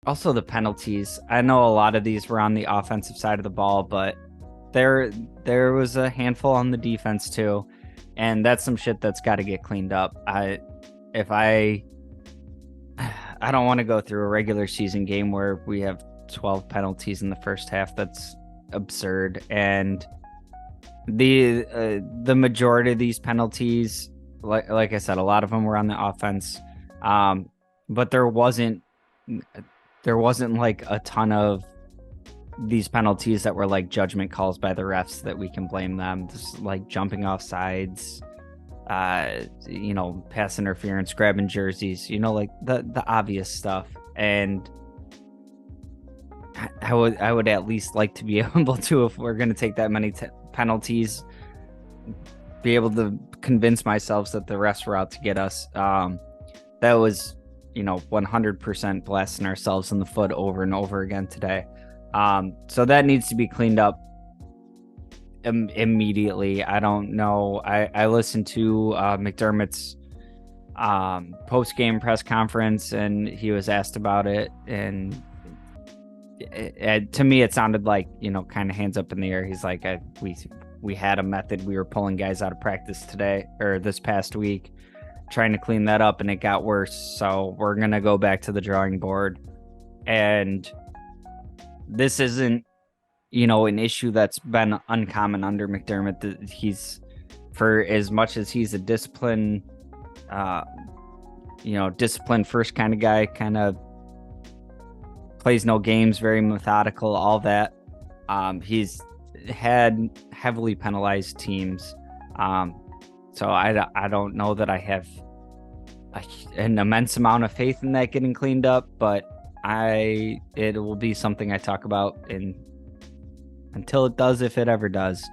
Also the penalties. I know a lot of these were on the offensive side of the ball, but there there was a handful on the defense too. And that's some shit that's got to get cleaned up. If I don't want to go through a regular season game where we have 12 penalties in the first half. That's absurd. And the majority of these penalties, like I said, a lot of them were on the offense. But there wasn't like a ton of these penalties that were like judgment calls by the refs that we can blame them. Just like jumping off sides, pass interference, grabbing jerseys, like the obvious stuff. And I would at least like to be able to, if we're gonna take that many penalties, be able to convince myself that the refs were out to get us. That was 100% blasting ourselves in the foot over and over again today. So that needs to be cleaned up immediately. I don't know. I listened to McDermott's post-game press conference, and he was asked about it, and to me it sounded like kind of hands up in the air. He's like, we had a method. We were pulling guys out of practice today or this past week, trying to clean that up, and it got worse. So we're gonna go back to the drawing board. And this isn't an issue that's been uncommon under McDermott. He's, for as much as he's a discipline first kind of guy, kind of plays no games, very methodical, all that. He's had heavily penalized teams. So I don't know that I have an immense amount of faith in that getting cleaned up, but it will be something I talk about until it does, if it ever does.